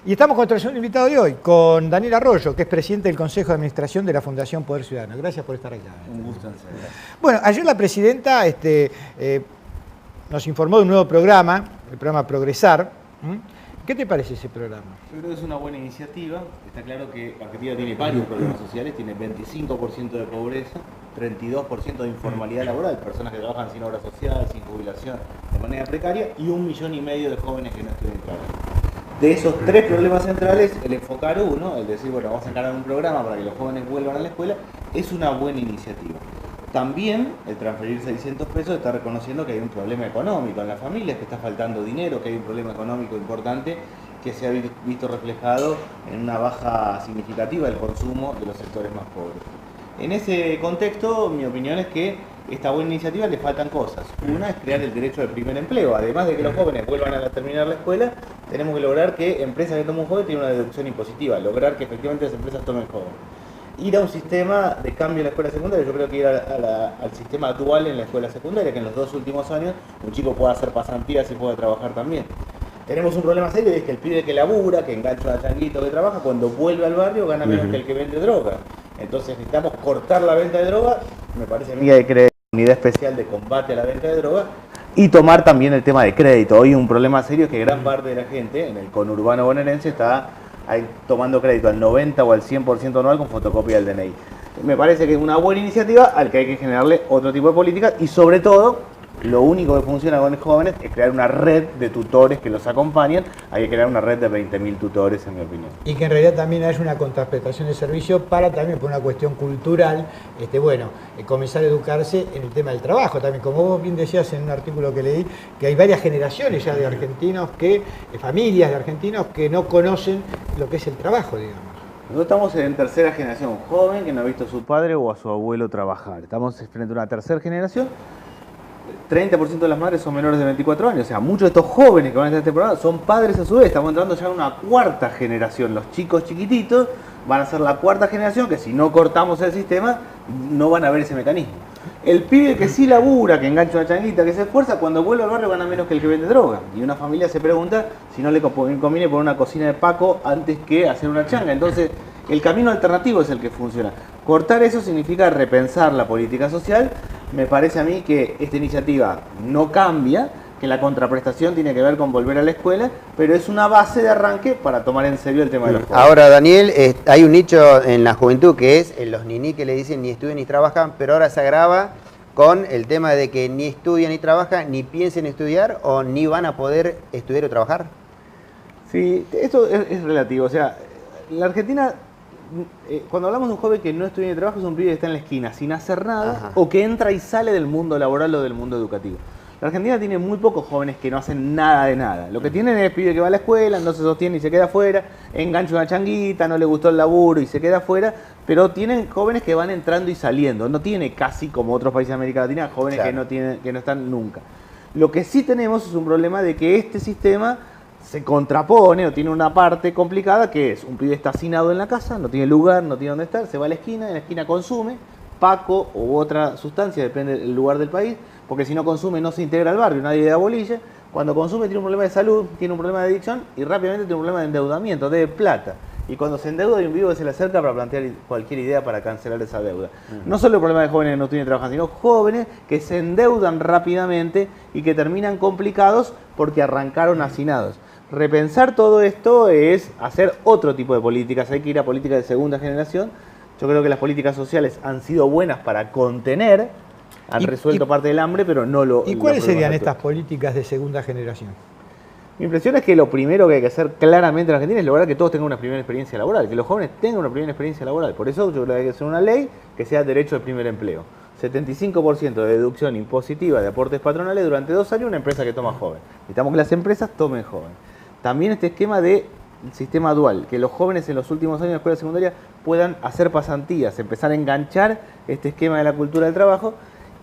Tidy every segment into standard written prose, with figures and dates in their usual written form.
Y estamos con nuestro segundo invitado de hoy, con Daniel Arroyo, que es presidente del Consejo de Administración de la Fundación Poder Ciudadano. Gracias por estar acá. Un gusto en ser. Bueno, ayer la presidenta nos informó de un nuevo programa, el programa Progresar. ¿Qué te parece ese programa? Yo creo que es una buena iniciativa. Está claro que Argentina tiene varios problemas sociales, tiene 25% de pobreza, 32% de informalidad laboral, personas que trabajan sin obra social, sin jubilación, de manera precaria, y 1,5 millones de jóvenes que no estudian trabajo. De esos tres problemas centrales, el enfocar uno, el decir, bueno, vamos a encargar un programa para que los jóvenes vuelvan a la escuela, es una buena iniciativa. También el transferir 600 pesos está reconociendo que hay un problema económico en las familias, que está faltando dinero, que hay un problema económico importante que se ha visto reflejado en una baja significativa del consumo de los sectores más pobres. En ese contexto, mi opinión es que esta buena iniciativa le faltan cosas. Una es crear el derecho al primer empleo. Además de que los jóvenes vuelvan a terminar la escuela, tenemos que lograr que empresas que tomen un joven tengan una deducción impositiva, lograr que efectivamente las empresas tomen jóvenes. Ir a un sistema de cambio en la escuela secundaria, yo creo que ir al sistema dual en la escuela secundaria, que en los 2 últimos años un chico pueda hacer pasantías y pueda trabajar también. Tenemos un problema serio, y es que el pibe que labura, que engancha a changuito, que trabaja, cuando vuelve al barrio gana menos que el que vende droga. Entonces necesitamos cortar la venta de droga, me parece a mí que hay que crear una unidad especial de combate a la venta de droga, y tomar también el tema de crédito. Hoy un problema serio es que gran parte de la gente en el conurbano bonaerense está tomando crédito al 90 o al 100% anual con fotocopia del DNI. Me parece que es una buena iniciativa al que hay que generarle otro tipo de políticas y sobre todo, lo único que funciona con los jóvenes es crear una red de tutores que los acompañen. Hay que crear una red de 20.000 tutores, en mi opinión. Y que en realidad también haya una contraprestación de servicio para también, por una cuestión cultural, comenzar a educarse en el tema del trabajo. También, como vos bien decías en un artículo que leí, que hay varias generaciones ya de argentinos, familias de argentinos que no conocen lo que es el trabajo, digamos. Nosotros estamos en tercera generación, joven que no ha visto a su padre o a su abuelo trabajar. Estamos frente a una tercera generación. 30% de las madres son menores de 24 años, o sea, muchos de estos jóvenes que van a estar en este programa son padres a su vez. Estamos entrando ya a una cuarta generación. Los chicos chiquititos van a ser la cuarta generación que si no cortamos el sistema no van a ver ese mecanismo. El pibe que sí labura, que engancha una changuita, que se esfuerza, cuando vuelve al barrio gana menos que el que vende droga. Y una familia se pregunta si no le conviene poner una cocina de Paco antes que hacer una changa. Entonces, el camino alternativo es el que funciona. Cortar eso significa repensar la política social. Me parece a mí que esta iniciativa no cambia, que la contraprestación tiene que ver con volver a la escuela, pero es una base de arranque para tomar en serio el tema de los jóvenes. Ahora, Daniel, hay un nicho en la juventud que es los niní que le dicen ni estudian ni trabajan, pero ahora se agrava con el tema de que ni estudian ni trabajan, ni piensen estudiar o ni van a poder estudiar o trabajar. Sí, esto es relativo. O sea, la Argentina, cuando hablamos de un joven que no estudia ni trabaja, es un pibe que está en la esquina sin hacer nada. Ajá. O que entra y sale del mundo laboral o del mundo educativo. La Argentina tiene muy pocos jóvenes que no hacen nada de nada. Lo que tienen es el pibe que va a la escuela, no se sostiene y se queda afuera, engancha una changuita, no le gustó el laburo y se queda afuera, pero tienen jóvenes que van entrando y saliendo. No tiene casi, como otros países de América Latina, jóvenes claro, que no están nunca. Lo que sí tenemos es un problema de que este sistema se contrapone o tiene una parte complicada, que es un pibe está hacinado en la casa, no tiene lugar, no tiene dónde estar, se va a la esquina, en la esquina consume Paco u otra sustancia, depende del lugar del país, porque si no consume no se integra al barrio, nadie le da bolilla. Cuando consume tiene un problema de salud, tiene un problema de adicción y rápidamente tiene un problema de endeudamiento, debe plata. Y cuando se endeuda hay un vivo que se le acerca para plantear cualquier idea para cancelar esa deuda. No solo el problema de jóvenes que no tienen trabajo, sino jóvenes que se endeudan rápidamente y que terminan complicados porque arrancaron hacinados. Repensar todo esto es hacer otro tipo de políticas, hay que ir a políticas de segunda generación. Yo creo que las políticas sociales han sido buenas para contener, han resuelto parte del hambre, pero no lo... ¿Y cuáles serían estas políticas de segunda generación? Mi impresión es que lo primero que hay que hacer claramente en Argentina es lograr que todos tengan una primera experiencia laboral, que los jóvenes tengan una primera experiencia laboral. Por eso yo creo que hay que hacer una ley que sea derecho al primer empleo. 75% de deducción impositiva de aportes patronales durante 2 años una empresa que toma joven. Necesitamos que las empresas tomen joven. También este esquema de sistema dual, que los jóvenes en los últimos años de la escuela secundaria puedan hacer pasantías, empezar a enganchar este esquema de la cultura del trabajo.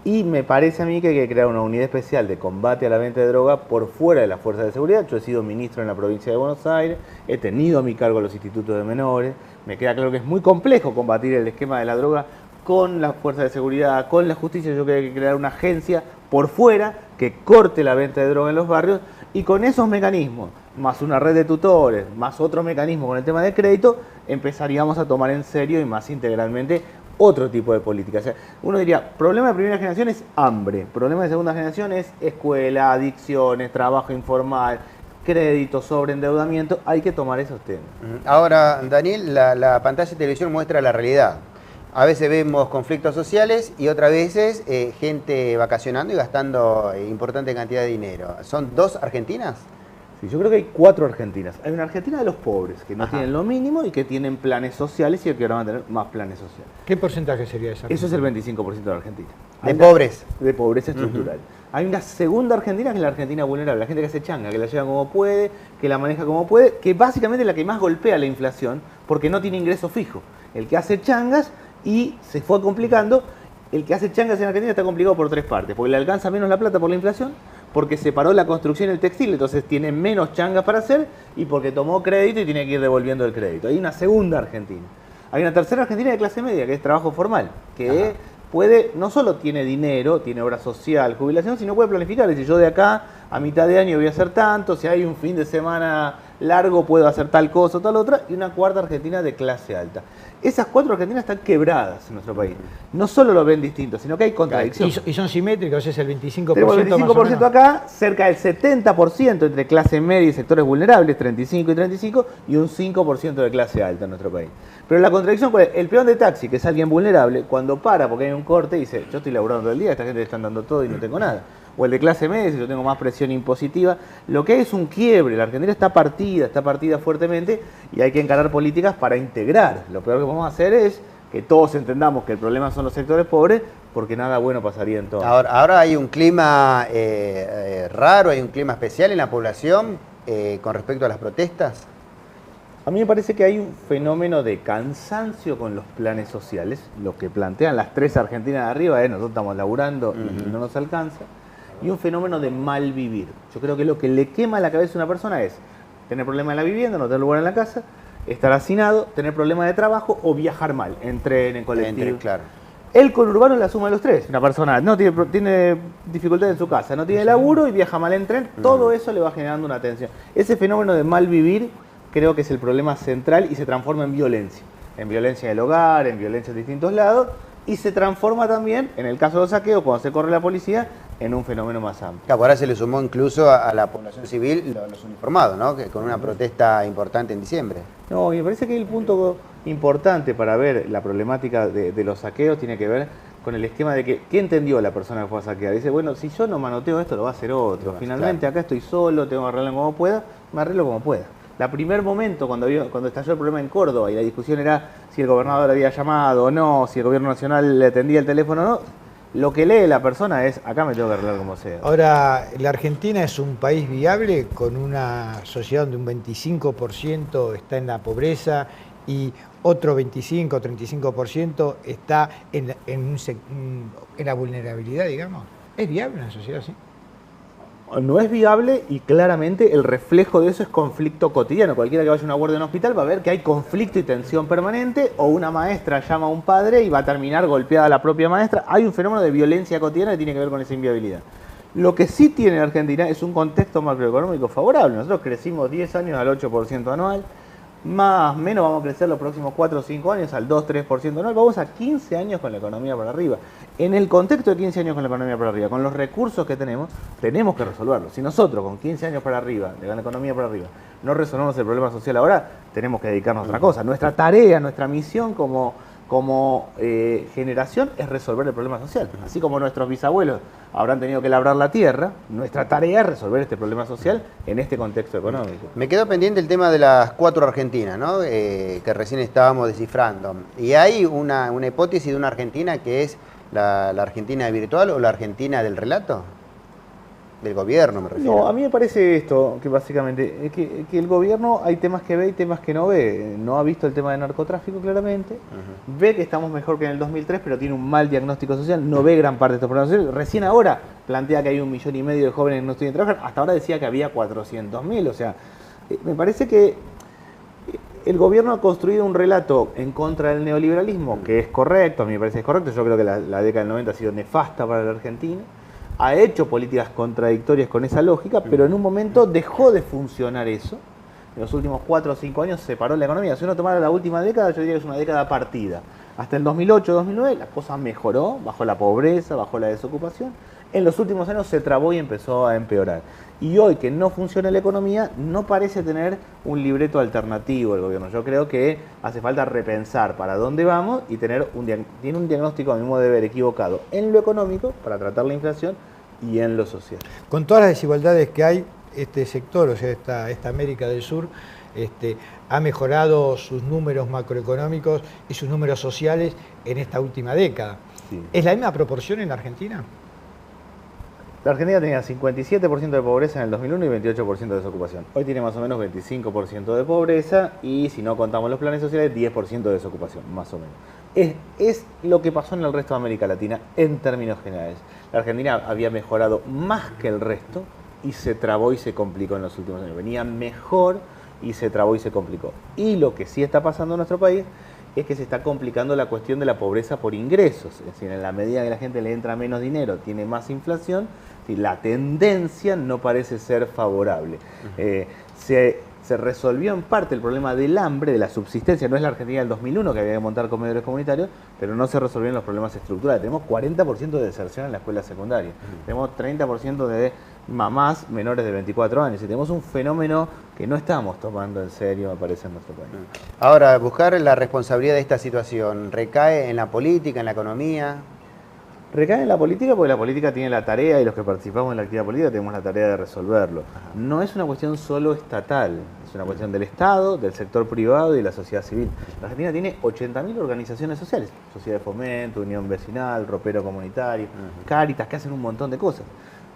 Y me parece a mí que hay que crear una unidad especial de combate a la venta de droga por fuera de las fuerzas de seguridad. Yo he sido ministro en la provincia de Buenos Aires, he tenido a mi cargo los institutos de menores. Me queda claro que es muy complejo combatir el esquema de la droga con las fuerzas de seguridad, con la justicia. Yo creo que hay que crear una agencia por fuera que corte la venta de droga en los barrios y con esos mecanismos más una red de tutores, más otro mecanismo con el tema del crédito, empezaríamos a tomar en serio y más integralmente otro tipo de política. O sea, uno diría, problema de primera generación es hambre, problema de segunda generación es escuela, adicciones, trabajo informal, crédito, sobreendeudamiento, hay que tomar esos temas. Ahora, Daniel, la pantalla de televisión muestra la realidad. A veces vemos conflictos sociales y otras veces gente vacacionando y gastando importante cantidad de dinero. ¿Son dos Argentinas? Sí, yo creo que hay 4 Argentinas. Hay una Argentina de los pobres, que no Ajá. tienen lo mínimo y que tienen planes sociales y que ahora van a tener más planes sociales. ¿Qué porcentaje sería esa? Eso es el 25% de la Argentina. De pobres. De pobreza estructural. Hay una segunda Argentina que es la Argentina vulnerable, la gente que hace changa, que la lleva como puede, que la maneja como puede, que básicamente es la que más golpea la inflación porque no tiene ingreso fijo. El que hace changas y se fue complicando, el que hace changas en Argentina está complicado por 3 partes, porque le alcanza menos la plata por la inflación, porque separó la construcción y el textil, entonces tiene menos changas para hacer, y porque tomó crédito y tiene que ir devolviendo el crédito. Hay una segunda Argentina. Hay una tercera Argentina de clase media, que es trabajo formal, que puede, no solo tiene dinero, tiene obra social, jubilación, sino puede planificar. Es decir, yo de acá a mitad de año voy a hacer tanto, si hay un fin de semana largo puedo hacer tal cosa o tal otra, y una cuarta Argentina de clase alta. Esas 4 Argentinas están quebradas en nuestro país. No solo lo ven distintos, sino que hay contradicciones. Y son simétricos, es el 25%. Tenemos el más o 25% menos. acá, cerca del 70% entre clase media y sectores vulnerables, 35 y 35, y un 5% de clase alta en nuestro país. Pero la contradicción, ¿cuál es? El peón de taxi, que es alguien vulnerable, cuando para porque hay un corte, dice, yo estoy laburando todo el día, esta gente le están dando todo y no tengo nada. O el de clase media, si yo tengo más presión impositiva. Lo que hay es un quiebre, la Argentina está partida fuertemente, y hay que encarar políticas para integrar. Lo peor que podemos hacer es que todos entendamos que el problema son los sectores pobres, porque nada bueno pasaría en todo. Ahora hay un clima raro, hay un clima especial en la población con respecto a las protestas. A mí me parece que hay un fenómeno de cansancio con los planes sociales, lo que plantean las 3 Argentinas de arriba, nosotros estamos laburando y no nos alcanza, y un fenómeno de mal vivir. Yo creo que lo que le quema la cabeza a una persona es tener problemas en la vivienda, no tener lugar en la casa, estar hacinado, tener problemas de trabajo o viajar mal, en tren, en colectivo. Claro. El conurbano es la suma de los 3. Una persona no tiene dificultades en su casa, no tiene laburo y viaja mal en tren, todo eso le va generando una tensión. Ese fenómeno de mal vivir creo que es el problema central y se transforma en violencia en el hogar, en violencia en distintos lados, y se transforma también, en el caso de los saqueos, cuando se corre la policía, en un fenómeno más amplio. Claro, ahora se le sumó incluso a la población civil los uniformados, ¿no? Que con una protesta importante en diciembre. No, y me parece que el punto importante para ver la problemática de los saqueos tiene que ver con el esquema de que, ¿qué entendió la persona que fue a saquear? Dice, bueno, si yo no manoteo esto, lo va a hacer otro. Finalmente, claro. Acá estoy solo, tengo que arreglarlo como pueda, me arreglo como pueda. La primer momento, cuando estalló el problema en Córdoba y la discusión era si el gobernador había llamado o no, si el gobierno nacional le atendía el teléfono o no, lo que lee la persona es, acá me tengo que arreglar como sea. Ahora, la Argentina es un país viable con una sociedad donde un 25% está en la pobreza y otro 25 o 35% está en la vulnerabilidad, digamos. ¿Es viable una sociedad así? No es viable y claramente el reflejo de eso es conflicto cotidiano. Cualquiera que vaya a una guardia en un hospital va a ver que hay conflicto y tensión permanente, o una maestra llama a un padre y va a terminar golpeada a la propia maestra. Hay un fenómeno de violencia cotidiana que tiene que ver con esa inviabilidad. Lo que sí tiene Argentina es un contexto macroeconómico favorable. Nosotros crecimos 10 años al 8% anual, más o menos vamos a crecer los próximos 4 o 5 años al 2-3% anual. Vamos a 15 años con la economía para arriba. En el contexto de 15 años con la economía para arriba, con los recursos que tenemos que resolverlo. Si nosotros con 15 años para arriba, de la economía para arriba, no resolvemos el problema social ahora, tenemos que dedicarnos a otra cosa. Nuestra tarea, nuestra misión como generación es resolver el problema social. Así como nuestros bisabuelos habrán tenido que labrar la tierra, nuestra tarea es resolver este problema social en este contexto económico. Me quedó pendiente el tema de las 4 Argentinas, ¿no? Que recién estábamos descifrando. Y hay una hipótesis de una Argentina que es la Argentina virtual o la Argentina del relato. Del gobierno, me refiero. No, a mí me parece esto, que básicamente, que el gobierno hay temas que ve y temas que no ve. No ha visto el tema de narcotráfico claramente, ve que estamos mejor que en el 2003, pero tiene un mal diagnóstico social, no ve gran parte de estos problemas sociales. Recién ahora plantea que hay 1,5 millones de jóvenes que no estudian y trabajan, hasta ahora decía que había 400.000, o sea, me parece que el gobierno ha construido un relato en contra del neoliberalismo, que es correcto, a mí me parece que es correcto, yo creo que la década del 90 ha sido nefasta para la Argentina, ha hecho políticas contradictorias con esa lógica, pero en un momento dejó de funcionar eso. En los últimos 4 o 5 años se paró la economía. Si uno tomara la última década, yo diría que es una década partida. Hasta el 2008-2009 la cosa mejoró, bajó la pobreza, bajó la desocupación. En los últimos años se trabó y empezó a empeorar. Y hoy que no funciona la economía, no parece tener un libreto alternativo el gobierno. Yo creo que hace falta repensar para dónde vamos y tiene un diagnóstico, a mi modo de ver, equivocado en lo económico para tratar la inflación y en lo social. Con todas las desigualdades que hay, este sector, o sea, esta América del Sur, ha mejorado sus números macroeconómicos y sus números sociales en esta última década. Sí. ¿Es la misma proporción en Argentina? La Argentina tenía 57% de pobreza en el 2001 y 28% de desocupación. Hoy tiene más o menos 25% de pobreza y, si no contamos los planes sociales, 10% de desocupación, más o menos. Es lo que pasó en el resto de América Latina en términos generales. La Argentina había mejorado más que el resto y se trabó y se complicó en los últimos años. Venía mejor y se trabó y se complicó. Y lo que sí está pasando en nuestro país es que se está complicando la cuestión de la pobreza por ingresos. Es decir, en la medida que la gente le entra menos dinero, tiene más inflación, la tendencia no parece ser favorable. Se resolvió en parte el problema del hambre, de la subsistencia. No es la Argentina del 2001 que había que montar comedores comunitarios, pero no se resolvieron los problemas estructurales. Tenemos 40% de deserción en la escuela secundaria. Tenemos 30% de mamás menores de 24 años. Y tenemos un fenómeno que no estamos tomando en serio, me parece, en nuestro país. Ahora, buscar la responsabilidad de esta situación, ¿recae en la política, en la economía? Recae en la política porque la política tiene la tarea, y los que participamos en la actividad política tenemos la tarea de resolverlo. No es una cuestión solo estatal, es una cuestión del Estado, del sector privado y de la sociedad civil. La Argentina tiene 80.000 organizaciones sociales, Sociedad de Fomento, Unión Vecinal, Ropero Comunitario, Cáritas, que hacen un montón de cosas.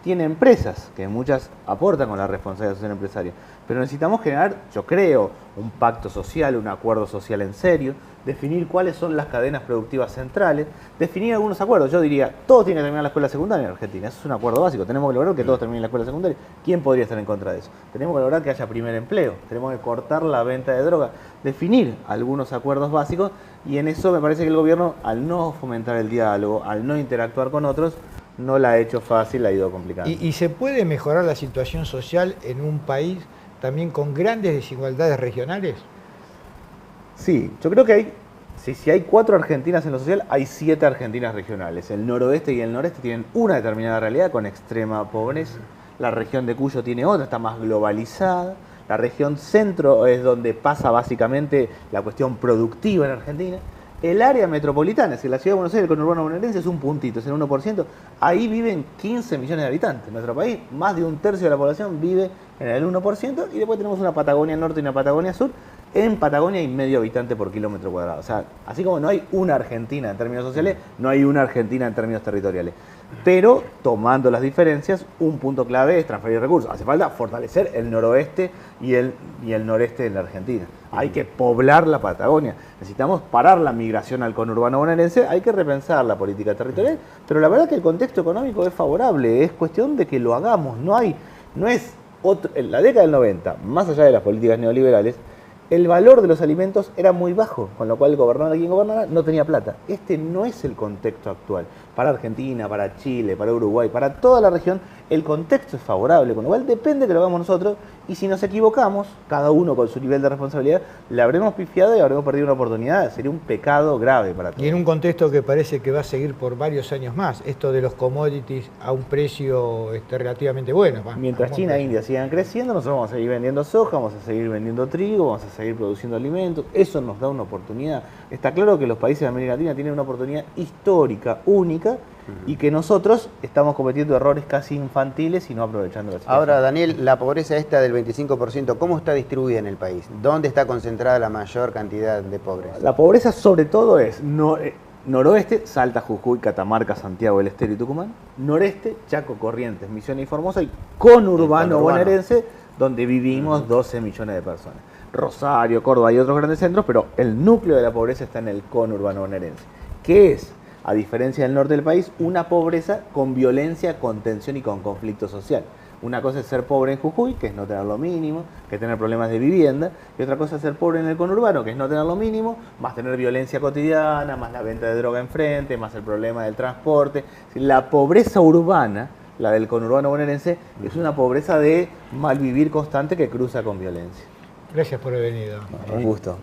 Tiene empresas, que muchas aportan con la responsabilidad social empresaria, pero necesitamos generar, yo creo, un pacto social, un acuerdo social en serio, definir cuáles son las cadenas productivas centrales, definir algunos acuerdos. Yo diría, todos tienen que terminar la escuela secundaria en Argentina, eso es un acuerdo básico, tenemos que lograr que todos terminen la escuela secundaria. ¿Quién podría estar en contra de eso? Tenemos que lograr que haya primer empleo, tenemos que cortar la venta de droga, definir algunos acuerdos básicos, y en eso me parece que el gobierno, al no fomentar el diálogo, al no interactuar con otros, no la ha hecho fácil, la ha ido complicando. ¿Y se puede mejorar la situación social en un país también con grandes desigualdades regionales? Sí, yo creo que si hay 4 Argentinas en lo social, hay 7 Argentinas regionales. El noroeste y el noreste tienen una determinada realidad con extrema pobreza. La región de Cuyo tiene otra, está más globalizada. La región centro es donde pasa básicamente la cuestión productiva en Argentina. El área metropolitana, es decir, la ciudad de Buenos Aires, el conurbano bonaerense, es un puntito, es el 1%. Ahí viven 15 millones de habitantes. En nuestro país, más de un tercio de la población vive en el 1%, y después tenemos una Patagonia Norte y una Patagonia Sur. En Patagonia hay medio habitante por kilómetro cuadrado. O sea, así como no hay una Argentina en términos sociales, no hay una Argentina en términos territoriales. Pero, tomando las diferencias, un punto clave es transferir recursos. Hace falta fortalecer el noroeste y el noreste de la Argentina. Hay que poblar la Patagonia. Necesitamos parar la migración al conurbano bonaerense. Hay que repensar la política territorial. Pero la verdad que el contexto económico es favorable. Es cuestión de que lo hagamos. En la década del 90, más allá de las políticas neoliberales, el valor de los alimentos era muy bajo, con lo cual gobernara quien gobernara no tenía plata. Este no es el contexto actual. Para Argentina, para Chile, para Uruguay, para toda la región, el contexto es favorable, con lo cual depende que lo hagamos nosotros, y si nos equivocamos, cada uno con su nivel de responsabilidad, le habremos pifiado y habremos perdido una oportunidad. Sería un pecado grave para todos. Y en un contexto que parece que va a seguir por varios años más, esto de los commodities a un precio relativamente bueno. Mientras China e India sigan creciendo, nosotros vamos a seguir vendiendo soja, vamos a seguir vendiendo trigo, vamos a seguir produciendo alimentos. Eso nos da una oportunidad. Está claro que los países de América Latina tienen una oportunidad histórica, única, y que nosotros estamos cometiendo errores casi infantiles y no aprovechando la situación. Ahora, Daniel, la pobreza esta del 25%, ¿cómo está distribuida en el país? ¿Dónde está concentrada la mayor cantidad de pobres? La pobreza sobre todo es noroeste, Salta, Jujuy, Catamarca, Santiago del Estero y Tucumán. Noreste, Chaco, Corrientes, Misiones y Formosa. Y conurbano bonaerense, donde vivimos 12 millones de personas. Rosario, Córdoba y otros grandes centros, pero el núcleo de la pobreza está en el conurbano bonaerense. ¿Qué es? A diferencia del norte del país, una pobreza con violencia, con tensión y con conflicto social. Una cosa es ser pobre en Jujuy, que es no tener lo mínimo, que es tener problemas de vivienda, y otra cosa es ser pobre en el conurbano, que es no tener lo mínimo, más tener violencia cotidiana, más la venta de droga enfrente, más el problema del transporte. La pobreza urbana la del conurbano bonaerense, es una pobreza de malvivir constante que cruza con violencia. Gracias por haber venido. Un gusto.